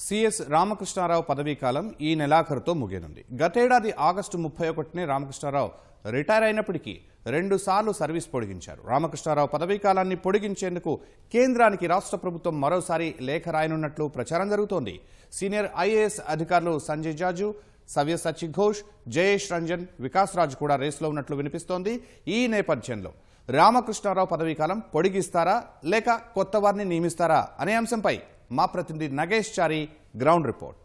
CS Ramakrishna Rao పదవీ కాలం ఈ నెలాఖరుతో ముగియనుంది. గతేడాది ఆగస్టు 31నే రామకృష్ణారావు రిటైర్ అయినప్పటికీ 2 సార్లు సర్వీస్ పొడిగించారు. రామకృష్ణారావు పదవీ కాలాన్ని పొడిగించేందుకు కేంద్రానికి రాష్ట్ర ప్రభుత్వం మరోసారి లేఖ రాయనున్నట్లు ప్రచారం జరుగుతోంది. సీనియర్ ఐఏఎస్ అధికారులు సంజయ్ జాజు, సవ్యసాచి ఘోష్, జయేష్ రంజన్, వికాస్ రాజ్ కూడా రేసులో ఉన్నట్లు వినిపిస్తోంది. ఈ నేపథ్యంలో రామకృష్ణారావు పదవీ కాలం పొడిగిస్తారా లేక కొత్త వారిని నియమిస్తారా అనే అంశంపై మా ప్రతినిధి నగేష్ చారి గ్రౌండ్ రిపోర్ట్.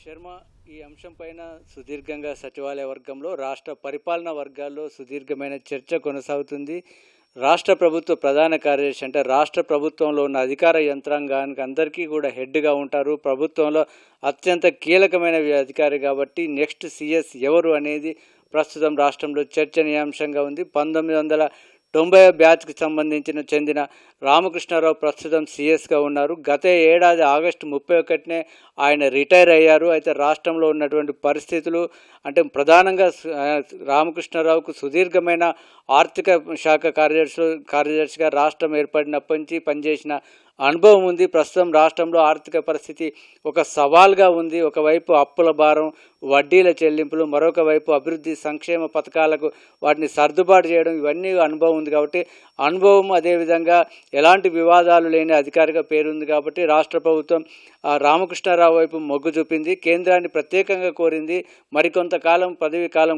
శర్మ, ఈ అంశంపైన సుదీర్ఘంగా సచివాలయ వర్గంలో రాష్ట్ర పరిపాలనా వర్గాల్లో సుదీర్ఘమైన చర్చ కొనసాగుతుంది. రాష్ట్ర ప్రభుత్వ ప్రధాన కార్యదర్శి అంటే రాష్ట్ర ప్రభుత్వంలో ఉన్న అధికార యంత్రాంగానికి అందరికీ కూడా హెడ్గా ఉంటారు. ప్రభుత్వంలో అత్యంత కీలకమైన అధికారి కాబట్టి నెక్స్ట్ సీఎస్ ఎవరు అనేది ప్రస్తుతం రాష్ట్రంలో చర్చనీయాంశంగా ఉంది. 1990 బ్యాచ్కి చెందిన రామకృష్ణారావు ప్రస్తుతం సీఎస్గా ఉన్నారు. గత ఏడాది ఆగస్టు 31నే ఆయన రిటైర్ అయ్యారు. అయితే రాష్ట్రంలో ఉన్నటువంటి పరిస్థితులు అంటే ప్రధానంగా రామకృష్ణారావుకు సుదీర్ఘమైన ఆర్థిక శాఖ కార్యదర్శిగా రాష్ట్రం ఏర్పడినప్పటి నుంచి పనిచేసిన అనుభవం ఉంది. ప్రస్తుతం రాష్ట్రంలో ఆర్థిక పరిస్థితి ఒక సవాల్గా ఉంది. ఒకవైపు అప్పుల భారం, వడ్డీల చెల్లింపులు, మరొక వైపు అభివృద్ధి సంక్షేమ పథకాలకు వాటిని సర్దుబాటు చేయడం, ఇవన్నీ అనుభవం ఉంది కాబట్టి అనుభవం అదేవిధంగా ఎలాంటి వివాదాలు లేని అధికారిగా పేరుంది కాబట్టి రాష్ట్ర ప్రభుత్వం రామకృష్ణారావు వైపు మొగ్గు చూపింది. కేంద్రాన్ని ప్రత్యేకంగా కోరింది. మరికొంతకాలం పదవీ కాలం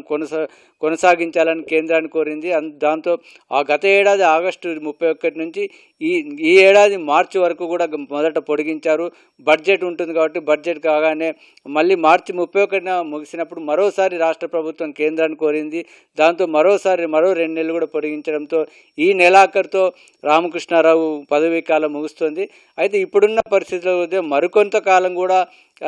కొనసాగించాలని కేంద్రాన్ని కోరింది. దాంతో గత ఏడాది ఆగస్టు 31 నుంచి ఈ ఏడాది మార్చి వరకు కూడా మొదట పొడిగించారు. బడ్జెట్ ఉంటుంది కాబట్టి బడ్జెట్ కాగానే మళ్ళీ మార్చి 31న ముగిసినప్పుడు మరోసారి రాష్ట్ర ప్రభుత్వం కేంద్రాన్ని కోరింది. దాంతో మరో 2 నెలలు కూడా పొడిగించడంతో ఈ నెలాఖరుతో రామకృష్ణారావు పదవీ కాలం ముగుస్తుంది. అయితే ఇప్పుడున్న పరిస్థితుల్లో మరికొంతకాలం కూడా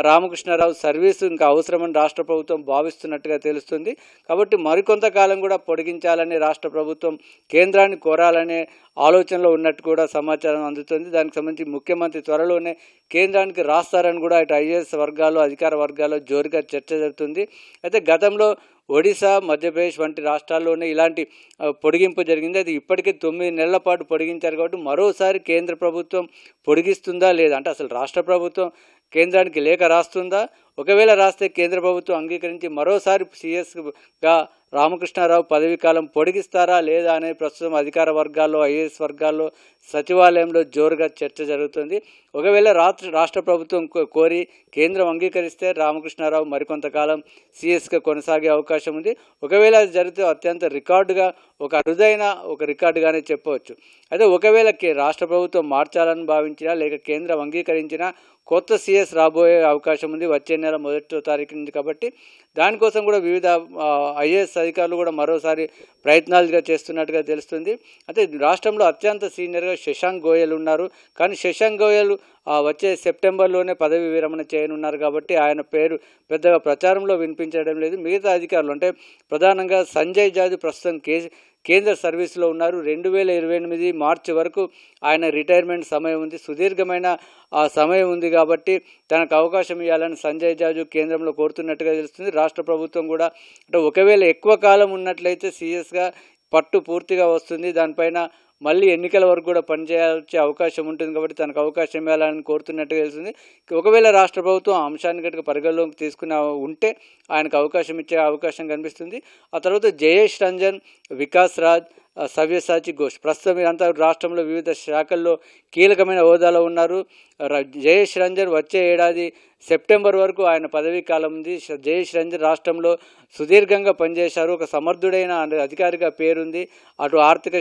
రామకృష్ణారావు సర్వీసు ఇంకా అవసరమని రాష్ట్ర ప్రభుత్వం భావిస్తున్నట్టుగా తెలుస్తుంది. కాబట్టి మరికొంతకాలం కూడా పొడిగించాలని రాష్ట్ర ప్రభుత్వం కేంద్రాన్ని కోరాలనే ఆలోచనలో ఉన్నట్టు కూడా సమాచారం అందుతుంది. దానికి సంబంధించి ముఖ్యమంత్రి త్వరలోనే కేంద్రానికి రాస్తారని కూడా ఇటు ఐఏఎస్ వర్గాల్లో అధికార వర్గాల్లో జోరుగా చర్చ జరుగుతుంది. అయితే గతంలో ఒడిశా, మధ్యప్రదేశ్ వంటి రాష్ట్రాల్లోనే ఇలాంటి పొడిగింపు జరిగింది. అది ఇప్పటికే 9 నెలల పాటు పొడిగించారు కాబట్టి మరోసారి కేంద్ర ప్రభుత్వం పొడిగిస్తుందా లేదా అంటే అసలు రాష్ట్ర ప్రభుత్వం కేంద్రానికి లేఖ రాస్తుందా? ఒకవేళ రాస్తే కేంద్ర ప్రభుత్వం అంగీకరించి మరోసారి సీఎస్గా రామకృష్ణారావు పదవీ కాలం పొడిగిస్తారా లేదా అనేది ప్రస్తుతం అధికార వర్గాల్లో ఐఏఎస్ వర్గాల్లో సచివాలయంలో జోరుగా చర్చ జరుగుతుంది. ఒకవేళ రాష్ట్ర ప్రభుత్వం కోరి కేంద్రం అంగీకరిస్తే రామకృష్ణారావు మరికొంతకాలం సీఎస్గా కొనసాగే అవకాశం ఉంది. ఒకవేళ అది జరిగితే అత్యంత అరుదైన ఒక రికార్డుగానే చెప్పవచ్చు. అయితే ఒకవేళ రాష్ట్ర ప్రభుత్వం మార్చాలని భావించినా లేక కేంద్రం అంగీకరించినా కొత్త సీఎస్ రాబోయే అవకాశం ఉంది వచ్చే నెల 1వ తారీఖు నుంచి. కాబట్టి దానికోసం కూడా వివిధ ఐఏఎస్ అధికారులు కూడా మరోసారి ప్రయత్నాలుగా చేస్తున్నట్టుగా తెలుస్తుంది. అయితే రాష్ట్రంలో అత్యంత సీనియర్గా శశాంక్ గోయల్ ఉన్నారు. కానీ శశాంక్ గోయల్ వచ్చే సెప్టెంబర్లోనే పదవి విరమణ చేయనున్నారు కాబట్టి ఆయన పేరు పెద్దగా ప్రచారంలో వినిపించడం లేదు. మిగతా అధికారులు అంటే ప్రధానంగా సంజయ్ జాజు ప్రస్తుతం కేంద్ర సర్వీసులో ఉన్నారు. 2028 మార్చి వరకు ఆయన రిటైర్మెంట్ సమయం ఉంది. సుదీర్ఘమైన సమయం ఉంది కాబట్టి తనకు అవకాశం ఇవ్వాలని సంజయ్ జాజు కేంద్రంలో కోరుతున్నట్టుగా తెలుస్తుంది. రాష్ట్ర ప్రభుత్వం కూడా అంటే ఒకవేళ ఎక్కువ కాలం ఉన్నట్లయితే సీఎస్గా పట్టు పూర్తిగా వస్తుంది. దానిపైన మళ్ళీ ఎన్నికల వరకు కూడా పనిచేయాల్సే అవకాశం ఉంటుంది కాబట్టి తనకు అవకాశం ఇవ్వాలని కోరుతున్నట్టుగా తెలుస్తుంది. ఒకవేళ రాష్ట్ర ప్రభుత్వం ఆ అంశాన్ని గట్టిగా పరిగణలోకి తీసుకుని ఉంటే ఆయనకు అవకాశం ఇచ్చే అవకాశం కనిపిస్తుంది. ఆ తర్వాత జయేష్ రంజన్, వికాస్ రాజ్, సవ్యసాచి ఘోష్ ప్రస్తుతం వీరంతా రాష్ట్రంలో వివిధ శాఖల్లో కీలకమైన హోదాలో ఉన్నారు. జయేష్ రంజన్ వచ్చే ఏడాది సెప్టెంబర్ వరకు ఆయన పదవీ కాలం ఉంది. జయేష్ రంజన్ రాష్ట్రంలో సుదీర్ఘంగా పనిచేశారు. ఒక సమర్థుడైన అధికారిగా పేరుంది. అటు ఆర్థిక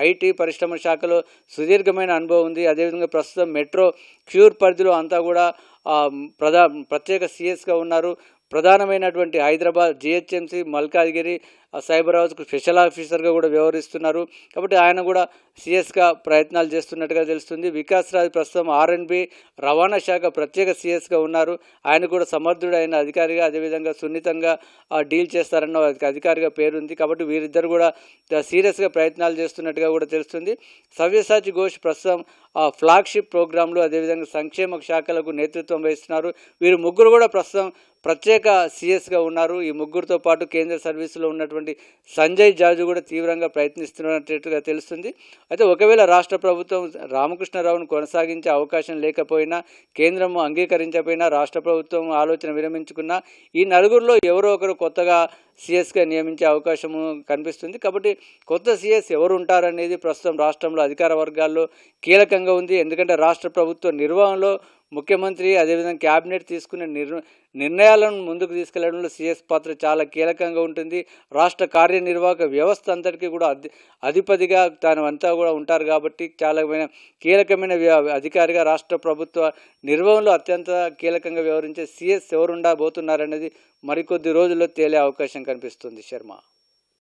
ఐటీ పరిశ్రమ శాఖలో సుదీర్ఘమైన అనుభవం ఉంది. అదేవిధంగా ప్రస్తుతం మెట్రో క్యూర్ పరిధిలో అంతా కూడా ప్రత్యేక సీఎస్గా ఉన్నారు. ప్రధానమైనటువంటి హైదరాబాద్ జిహెచ్ఎంసీ మల్కాజ్గిరి సైబర్ హౌస్కు స్పెషల్ ఆఫీసర్గా కూడా వ్యవహరిస్తున్నారు. కాబట్టి ఆయన కూడా సీఎస్గా ప్రయత్నాలు చేస్తున్నట్టుగా తెలుస్తుంది. వికాస్ రాజ్ ప్రస్తుతం ఆర్ఎండ్బి రవాణా శాఖ ప్రత్యేక సీఎస్గా ఉన్నారు. ఆయన కూడా సమర్థుడైన అధికారిగా అదేవిధంగా సున్నితంగా డీల్ చేస్తారన్న అధికారిగా పేరుంది. కాబట్టి వీరిద్దరు కూడా సీరియస్గా ప్రయత్నాలు చేస్తున్నట్టుగా కూడా తెలుస్తుంది. సవ్యసాచి ఘోష్ ప్రస్తుతం ఫ్లాగ్షిప్ ప్రోగ్రాంలు అదేవిధంగా సంక్షేమ శాఖలకు నేతృత్వం వహిస్తున్నారు. వీరు ముగ్గురు కూడా ప్రస్తుతం ప్రత్యేక సిఎస్గా ఉన్నారు. ఈ ముగ్గురితో పాటు కేంద్ర సర్వీసులో ఉన్నటువంటి సంజయ్ జాజు కూడా తీవ్రంగా ప్రయత్నిస్తున్నట్టుగా తెలుస్తుంది. అయితే ఒకవేళ రాష్ట్ర ప్రభుత్వం రామకృష్ణారావును కొనసాగించే అవకాశం లేకపోయినా, కేంద్రం అంగీకరించకపోయినా, రాష్ట్ర ప్రభుత్వం ఆలోచన విరమించుకున్నా ఈ నలుగురిలో ఎవరో ఒకరు కొత్తగా సిఎస్గా నియమించే అవకాశము కనిపిస్తుంది. కాబట్టి కొత్త సిఎస్ ఎవరు ఉంటారనేది ప్రస్తుతం రాష్ట్రంలో అధికార వర్గాల్లో కీలకంగా ఉంది. ఎందుకంటే రాష్ట్ర ప్రభుత్వ నిర్వహణలో ముఖ్యమంత్రి అదేవిధంగా క్యాబినెట్ తీసుకునే నిర్ణయాలను ముందుకు తీసుకెళ్లడంలో సిఎస్ పాత్ర చాలా కీలకంగా ఉంటుంది. రాష్ట్ర కార్యనిర్వాహక వ్యవస్థ అంతటికీ కూడా అధిపతిగా తాను అంతా కూడా ఉంటారు. కాబట్టి చాలా కీలకమైన అధికారిగా రాష్ట్ర ప్రభుత్వ నిర్వహణలో అత్యంత కీలకంగా వ్యవహరించే సిఎస్ ఎవరు ఉండబోతున్నారనేది మరికొద్ది రోజుల్లో తేలే అవకాశం కనిపిస్తుంది. శర్మ.